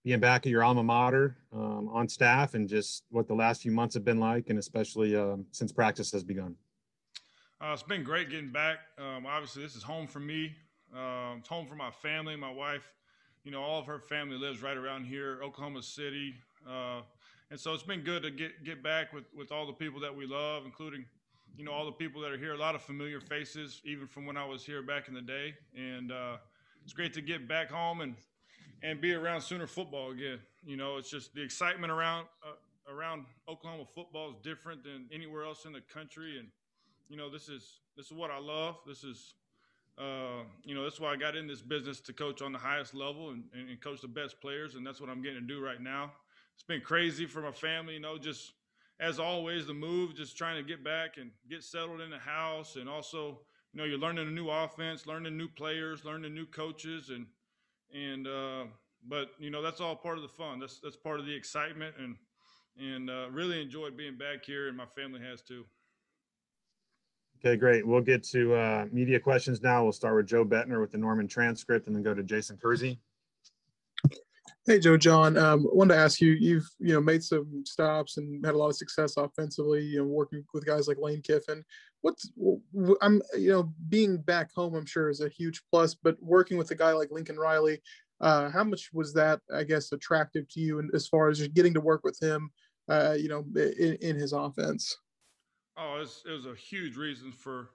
being back at your alma mater on staff and just what the last few months have been like, and especially since practice has begun. It's been great getting back. Obviously, this is home for me. It's home for my family, my wife. All of her family lives right around here, Oklahoma City. And so it's been good to get back with all the people that we love, including, all the people that are here. A lot of familiar faces, even from when I was here back in the day. And it's great to get back home and be around Sooner football again. It's just the excitement around Oklahoma football is different than anywhere else in the country. And this is what I love. This is that's why I got in this business, to coach on the highest level and coach the best players, and that's what I'm getting to do right now. It's been crazy for my family, just as always, the move, just trying to get back and get settled in the house, and also, you're learning a new offense, learning new players, learning new coaches, and but that's all part of the fun. That's part of the excitement, and really enjoyed being back here, and my family has too. Okay, great. We'll get to media questions now. We'll start with Joe Bettner with the Norman transcript, and then go to Jason Kersey. Hey, Joe Jon. Wanted to ask you, you've made some stops and had a lot of success offensively, working with guys like Lane Kiffin. I'm being back home, I'm sure, is a huge plus, but working with a guy like Lincoln Riley, how much was that, I guess, attractive to you, and as far as just getting to work with him, in his offense? Oh, it was a huge reason for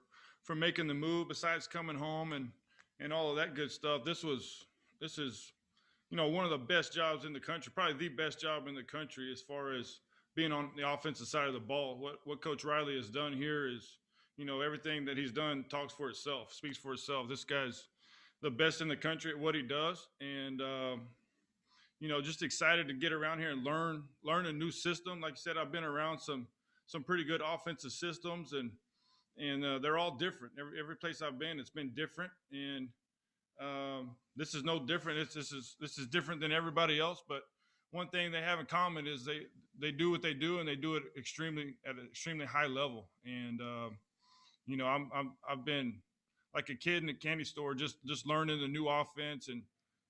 making the move. Besides coming home and all of that good stuff, this is one of the best jobs in the country, probably the best job in the country as far as being on the offensive side of the ball. What Coach Riley has done here is, everything that he's done talks for itself, speaks for itself. This guy's the best in the country at what he does, and just excited to get around here and learn a new system. Like you said, I've been around some pretty good offensive systems, and they're all different. Every place I've been, it's been different, and this is no different. This is different than everybody else. But one thing they have in common is they do what they do, and they do it at an extremely high level. And I've been like a kid in a candy store, just learning the new offense and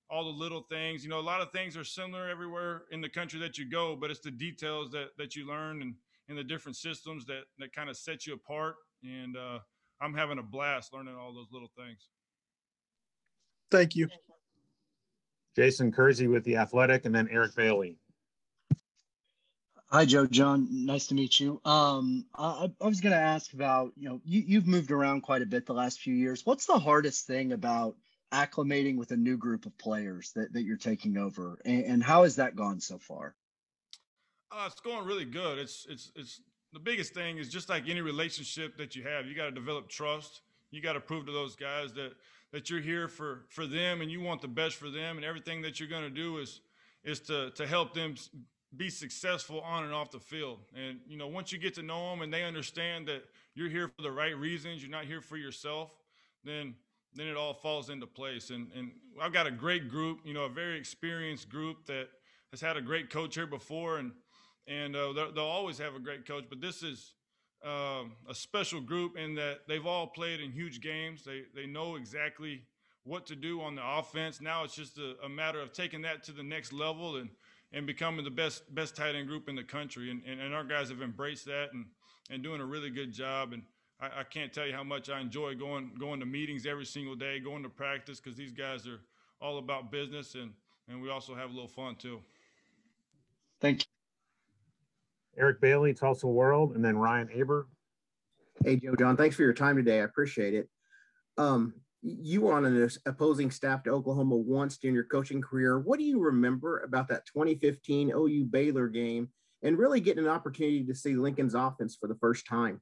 all the little things. A lot of things are similar everywhere in the country that you go, but it's the details that you learn and the different systems that kind of set you apart. And I'm having a blast learning all those little things. Thank you. Jason Kersey with The Athletic, and then Eric Bailey. Hi, Joe Jon. Nice to meet you. I was going to ask about, you've moved around quite a bit the last few years. What's the hardest thing about acclimating with a new group of players that you're taking over, and how has that gone so far? It's going really good. It's the biggest thing is, just like any relationship that you have, you got to develop trust. You got to prove to those guys that you're here for them, and you want the best for them, and everything that you're going to do is to help them be successful on and off the field. And once you get to know them and they understand that you're here for the right reasons, you're not here for yourself, then it all falls into place. And I've got a great group, a very experienced group that has had a great coach here before, and they'll always have a great coach. But this is a special group in that they've all played in huge games. They know exactly what to do on the offense. Now it's just a matter of taking that to the next level and becoming the best tight end group in the country. And our guys have embraced that and doing a really good job. And I can't tell you how much I enjoy going to meetings every single day, going to practice, because these guys are all about business, and we also have a little fun too. Thank you. Eric Bailey, Tulsa World, and then Ryan Aber. Hey, Joe Jon, thanks for your time today. I appreciate it. You were on an opposing staff to Oklahoma once during your coaching career. What do you remember about that 2015 OU Baylor game and really getting an opportunity to see Lincoln's offense for the first time?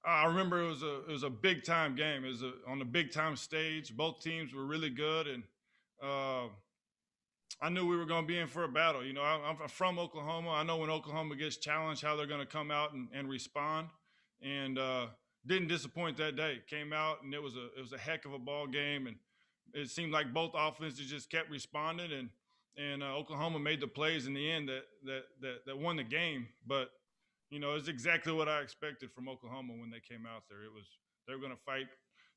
I remember it was a big time game. It was on the big time stage. Both teams were really good, and I knew we were going to be in for a battle. I'm from Oklahoma. I know when Oklahoma gets challenged, how they're going to come out and respond. And didn't disappoint that day. Came out, and it was a heck of a ball game, and it seemed like both offenses just kept responding, and Oklahoma made the plays in the end that won the game. But it's exactly what I expected from Oklahoma when they came out there. They were going to fight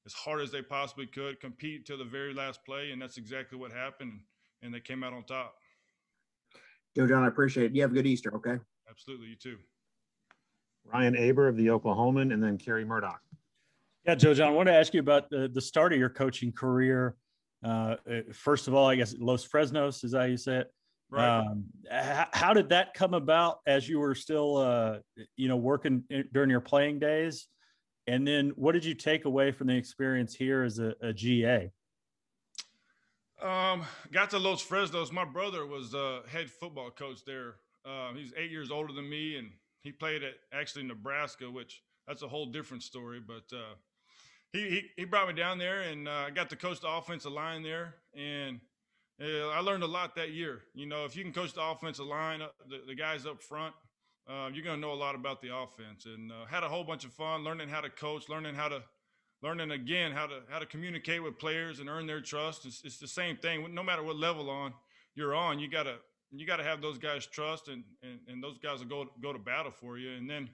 as hard as they possibly could, compete to the very last play, and that's exactly what happened. they came out on top. Joe Jon, I appreciate it. You have a good Easter, okay? Absolutely, you too. Ryan Aber of the Oklahoman, and then Kerry Murdoch. Yeah, Joe Jon, I want to ask you about the start of your coaching career. First of all, I guess Los Fresnos is how you say it. Right. How did that come about as you were still, working during your playing days? And then what did you take away from the experience here as a GA? Got to Los Fresnos. My brother was head football coach there. He's 8 years older than me, and he played at actually Nebraska, which that's a whole different story. But he brought me down there, and I got to coach the offensive line there, and I learned a lot that year. If you can coach the offensive line, the guys up front, you're going to know a lot about the offense. And had a whole bunch of fun learning how to coach, learning again how to communicate with players and earn their trust. It's the same thing. No matter what level you're on, you gotta have those guys' trust, and those guys will go to battle for you. And then,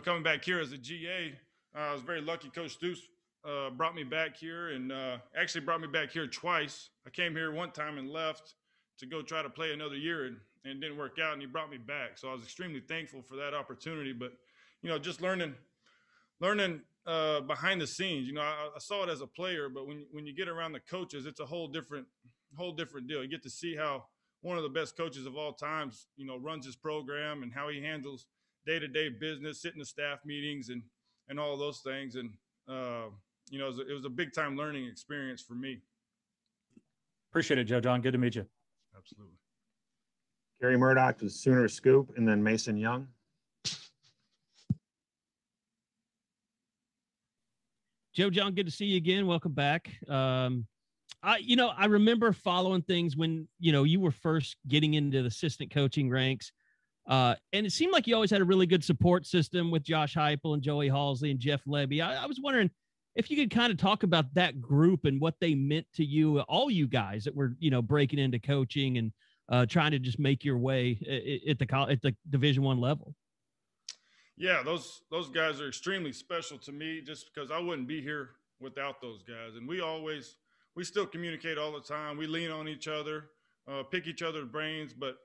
coming back here as a GA, I was very lucky. Coach Stoops brought me back here, and actually brought me back here twice. I came here one time and left to go try to play another year, and it didn't work out, and he brought me back. So I was extremely thankful for that opportunity. But just learning behind the scenes. I saw it as a player, but when you get around the coaches, it's a whole different deal. You get to see how one of the best coaches of all times, runs his program, and how he handles day-to-day business, sitting in staff meetings and all those things. And it was a big time learning experience for me. Appreciate it, Joe Jon. Good to meet you. Absolutely. Kerry Murdoch, the Sooner Scoop, and then Mason Young. Joe Jon, good to see you again. Welcome back. I remember following things when, you were first getting into the assistant coaching ranks. And it seemed like you always had a really good support system with Josh Heupel and Joey Halsley and Jeff Lebby. I was wondering if you could kind of talk about that group and what they meant to you, all you guys that were, breaking into coaching and trying to just make your way at the Division I level. Yeah, those guys are extremely special to me, just because I wouldn't be here without those guys. And we still communicate all the time. We lean on each other, pick each other's brains. But,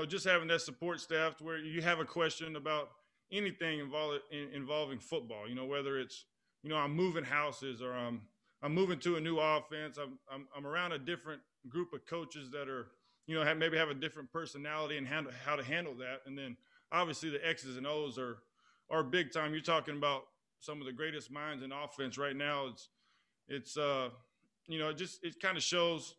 just having that support staff to where you have a question about anything involving football, whether it's, I'm moving houses, or I'm moving to a new offense. I'm around a different group of coaches that are, maybe have a different personality and how to handle that. And then obviously the X's and O's are big time. You're talking about some of the greatest minds in offense right now. It kind of shows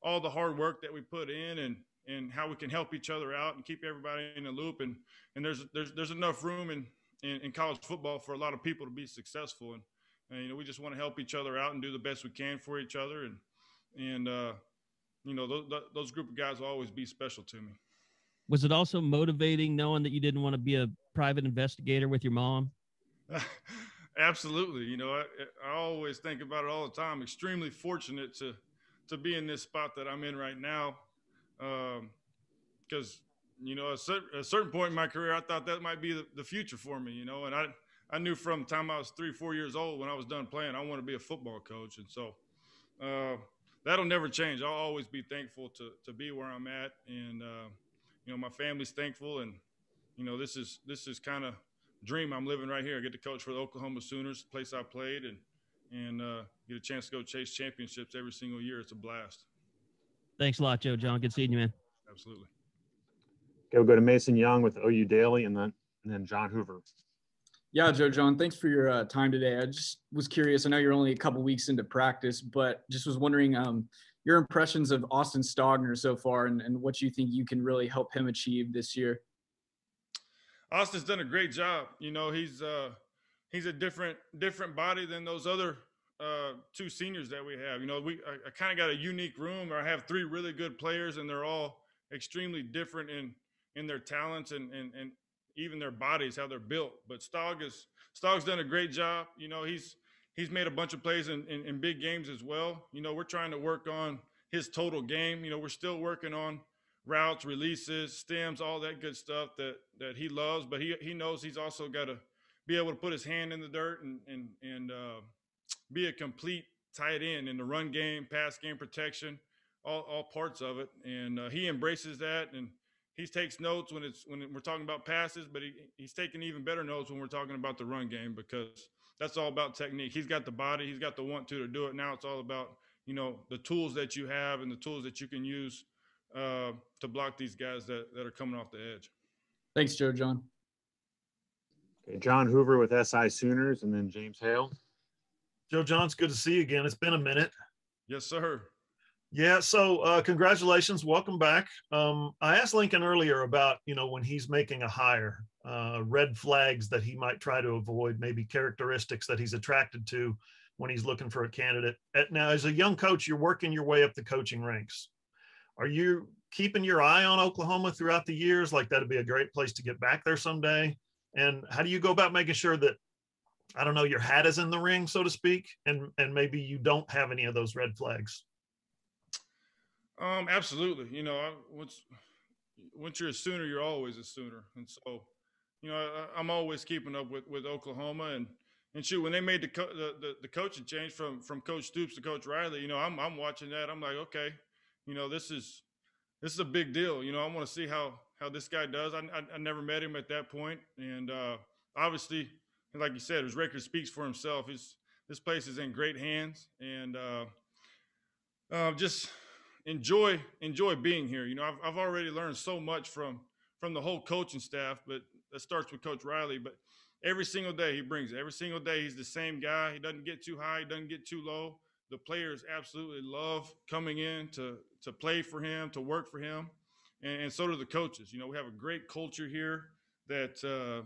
all the hard work that we put in, and how we can help each other out and keep everybody in the loop. And there's enough room in college football for a lot of people to be successful. And we just want to help each other out and do the best we can for each other. And those group of guys will always be special to me. Was it also motivating knowing that you didn't want to be a private investigator with your mom? Absolutely. I always think about it all the time. Extremely fortunate to be in this spot that I'm in right now. Because, at a certain point in my career, I thought that might be the future for me, and I knew from the time I was 3-4 years old, when I was done playing, I want to be a football coach. And so that'll never change. I'll always be thankful to be where I'm at. And, my family's thankful, and this is kind of dream I'm living right here. I get to coach for the Oklahoma Sooners, the place I played, and get a chance to go chase championships every single year. It's a blast. Thanks a lot, Joe Jon. Good seeing you, man. Absolutely. Okay, we'll go to Mason Young with OU Daily, and then John Hoover. Yeah, Joe Jon, thanks for your time today. I just was curious. I know you're only a couple weeks into practice, but just was wondering your impressions of Austin Stogner so far, and what you think you can really help him achieve this year. Austin's done a great job. He's a different body than those other two seniors that we have. I kind of got a unique room, or I have three really good players, and they're all extremely different in their talents and even their bodies, how they're built. But Stog's done a great job. He's made a bunch of plays in big games as well. We're trying to work on his total game. We're still working on routes, releases, stems, all that good stuff that he loves. But he knows he's also got to be able to put his hand in the dirt and be a complete tight end in the run game, pass game protection. all parts of it, and he embraces that, and he takes notes when we're talking about passes, but he's taking even better notes when we're talking about the run game, because that's all about technique. He's got the body, he's got the want to do it. Now it's all about, you know, the tools that you have and the tools that you can use to block these guys that are coming off the edge. Thanks, Joe Jon. Okay, John Hoover with SI Sooners, and then James Hale. Joe Jon, it's good to see you again. It's been a minute. Yes, sir. Yeah, so congratulations, welcome back. I asked Lincoln earlier about, you know, when he's making a hire, red flags that he might try to avoid, maybe characteristics that he's attracted to when he's looking for a candidate. Now, as a young coach, you're working your way up the coaching ranks. Are you keeping your eye on Oklahoma throughout the years? Like, that'd be a great place to get back there someday. And how do you go about making sure that, I don't know, your hat is in the ring, so to speak, and maybe you don't have any of those red flags? Absolutely. You know, once you're a Sooner, you're always a Sooner. And so, you know, I'm always keeping up with Oklahoma, and shoot, when they made the coaching change from Coach Stoops to Coach Riley, you know, I'm watching that. I'm like, okay, you know, this is a big deal. You know, I want to see how this guy does. I never met him at that point, and obviously, like you said, his record speaks for himself. This place is in great hands, and just enjoy being here. You know, I've already learned so much from the whole coaching staff, but that starts with Coach Riley. But every single day he brings it. Every single day he's the same guy. He doesn't get too high. He doesn't get too low. The players absolutely love coming in to play for him, to work for him, and so do the coaches. You know, we have a great culture here that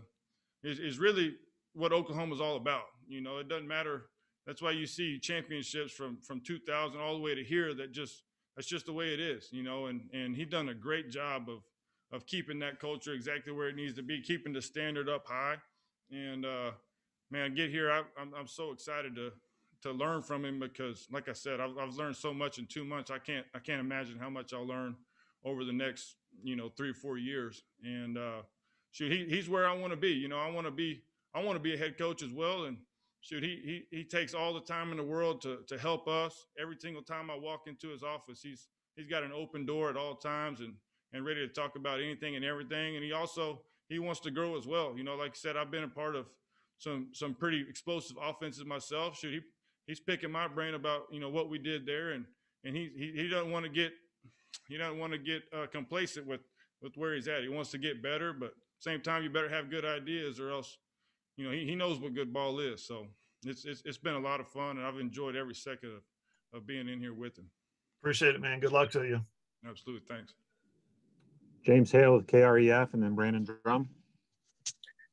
is really what Oklahoma's all about. You know, it doesn't matter. That's why you see championships from 2000 all the way to here. That's just the way it is, you know, and he's done a great job of keeping that culture exactly where it needs to be, keeping the standard up high. And man, get here, I'm so excited to learn from him, because, like I said, I've learned so much in 2 months. I can't imagine how much I'll learn over the next, you know, 3 or 4 years. And shoot, he's where I want to be. You know, I want to be a head coach as well. And shoot, he takes all the time in the world to help us. Every single time I walk into his office, he's got an open door at all times and ready to talk about anything and everything. And he wants to grow as well. You know, like I said, I've been a part of some pretty explosive offenses myself. Shoot, he's picking my brain about, you know, what we did there, and he doesn't want to get complacent with where he's at. He wants to get better, but same time, you better have good ideas, or else, you know, he knows what good ball is. So it's been a lot of fun, and I've enjoyed every second of being in here with him. Appreciate it, man. Good luck to you. Absolutely. Thanks. James Hale with KREF, and then Brandon Drum.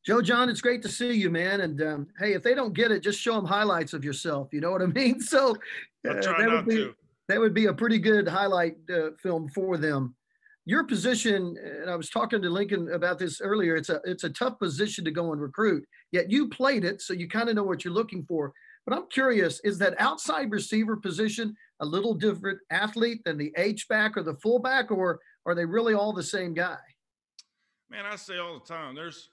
Joe Jon, it's great to see you, man. And hey, if they don't get it, just show them highlights of yourself. You know what I mean? So that would be a pretty good highlight film for them. Your position, and I was talking to Lincoln about this earlier, it's a tough position to go and recruit, yet you played it, so you kind of know what you're looking for. But I'm curious, is that outside receiver position a little different athlete than the H-back or the fullback, or are they really all the same guy? Man, I say all the time, there's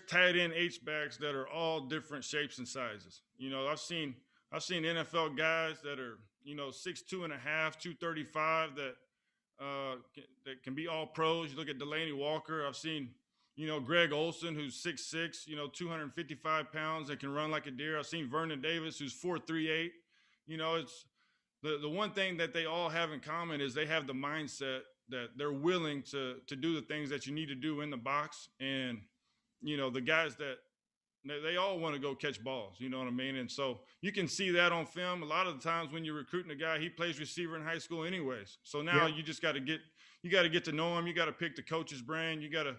tight end H-backs that are all different shapes and sizes. You know, I've seen NFL guys that are, you know, 6'2.5", 235 that can be all pros. You look at Delaney Walker. I've seen, you know, Greg Olson, who's 6'6", you know, 255 pounds, that can run like a deer. I've seen Vernon Davis, who's 4'3'8". You know, it's the one thing that they all have in common is they have the mindset that they're willing to do the things that you need to do in the box. And, you know, the guys that they all want to go catch balls, you know what I mean? And so you can see that on film. A lot of the times when you're recruiting a guy, he plays receiver in high school anyways. So now you just got to get to know him. You got to pick the coach's brain. You got to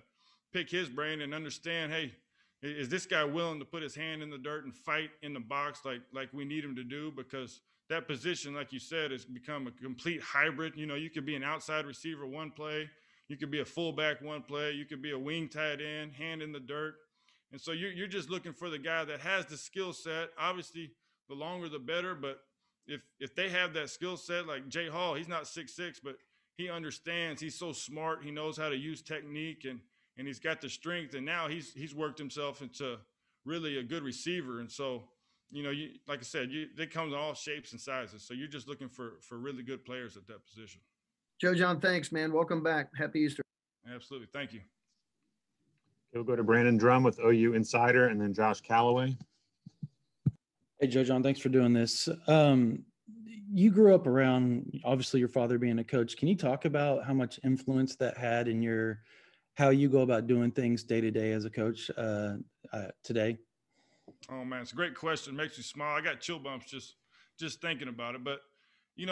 pick his brain and understand, hey, is this guy willing to put his hand in the dirt and fight in the box like we need him to do? Because that position, like you said, has become a complete hybrid. You know, you could be an outside receiver one play. You could be a fullback one play. You could be a wing tight end, hand in the dirt. And so you're just looking for the guy that has the skill set. Obviously, the longer the better. But if they have that skill set, like Jay Hall, he's not 6'6", but he understands. He's so smart. He knows how to use technique, and he's got the strength. And now he's worked himself into really a good receiver. And so, like I said, they come in all shapes and sizes. So you're just looking for really good players at that position. Joe Jon, thanks, man. Welcome back. Happy Easter. Absolutely. Thank you. We'll go to Brandon Drum with OU Insider, and then Josh Calloway. Hey, Joe Jon, thanks for doing this. You grew up around, obviously, your father being a coach. Can you talk about how much influence that had in how you go about doing things day to day as a coach today? Oh man, it's a great question. It makes me smile. I got chill bumps just thinking about it. But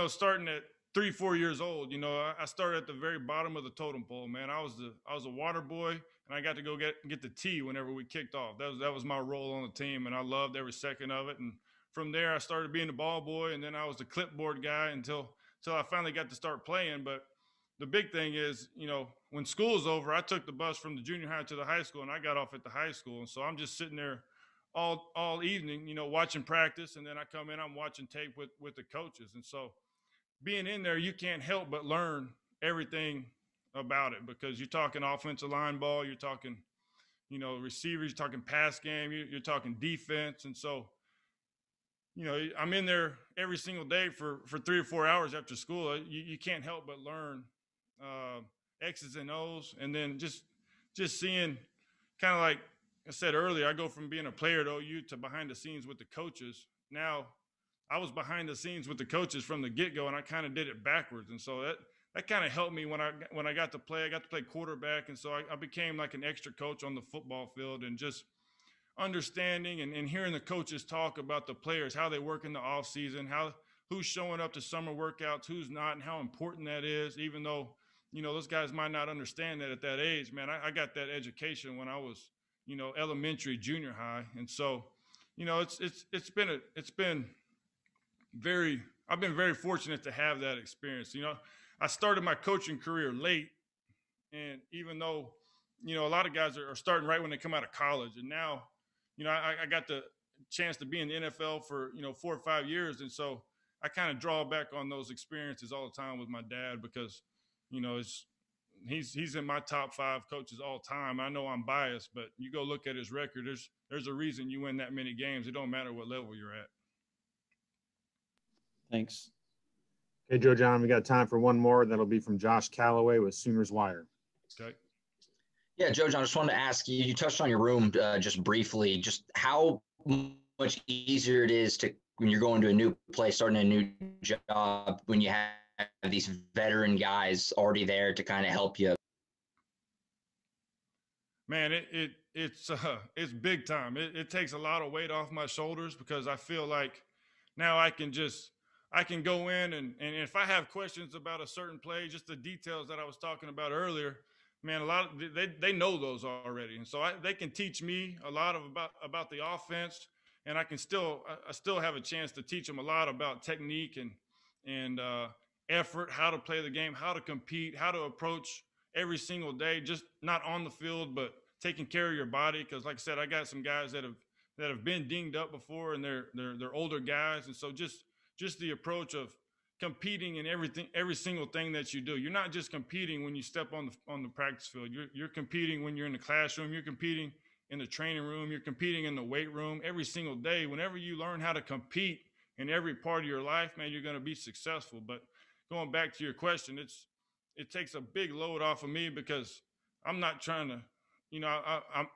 starting at 3-4 years old, I started at the very bottom of the totem pole. Man, I was a water boy, and I got to go get the tea whenever we kicked off. That was my role on the team, and I loved every second of it. And from there, I started being the ball boy, and then I was the clipboard guy until I finally got to start playing. But the big thing is, when school's over, I took the bus from the junior high to the high school, and I got off at the high school. And so I'm just sitting there all evening, watching practice, and then I come in, I'm watching tape with the coaches. And so being in there, you can't help but learn everything about it, because you're talking offensive line ball, you're talking, receivers, you're talking pass game, you're talking defense. And so, I'm in there every single day for 3 or 4 hours after school. You can't help but learn X's and O's, and then just seeing, kind of like I said earlier, I go from being a player at OU to behind the scenes with the coaches. Now I was behind the scenes with the coaches from the get-go, and I kind of did it backwards. And so that kind of helped me when I got to play. I got to play quarterback, and so I became like an extra coach on the football field, and just understanding and hearing the coaches talk about the players, how they work in the off season, who's showing up to summer workouts, who's not, and how important that is. Even though those guys might not understand that at that age, man, I got that education when I was elementary, junior high. And so I've been very fortunate to have that experience. I started my coaching career late, and even though a lot of guys are starting right when they come out of college, and now I got the chance to be in the NFL for 4 or 5 years. And so I kind of draw back on those experiences all the time with my dad, because he's in my top 5 coaches all time. I know I'm biased, but you go look at his record, there's a reason you win that many games. It don't matter what level you're at. Thanks. Hey, Joe Jon, we got time for one more. That'll be from Josh Calloway with Sooners Wire. Okay. Yeah, Joe Jon, I just wanted to ask you, you touched on your room just briefly, just how much easier it is when you're going to a new place, starting a new job, when you have these veteran guys already there to kind of help you. Man, it's big time. It takes a lot of weight off my shoulders, because I feel like now I can go in and if I have questions about a certain play, just the details that I was talking about earlier, man, they know those already. And so they can teach me a lot about the offense, and I still have a chance to teach them a lot about technique and effort, how to play the game, how to compete, how to approach every single day, just not on the field, but taking care of your body. Because like I said, I got some guys that have been dinged up before, and they're older guys. And so just the approach of competing in every single thing that you do. You're not just competing when you step on the practice field. You're competing when you're in the classroom. You're competing in the training room. You're competing in the weight room every single day. Whenever you learn how to compete in every part of your life, man, you're going to be successful. But going back to your question, it takes a big load off of me, because I'm not trying to,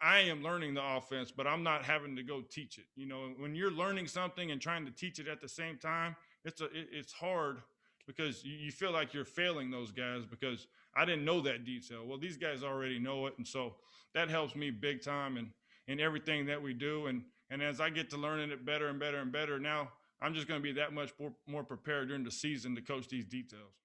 I am learning the offense, but I'm not having to go teach it. When you're learning something and trying to teach it at the same time, it's hard, because you feel like you're failing those guys, because I didn't know that detail. Well, these guys already know it. And so that helps me big time in everything that we do. And as I get to learning it better and better and better, now I'm just going to be that much more prepared during the season to coach these details.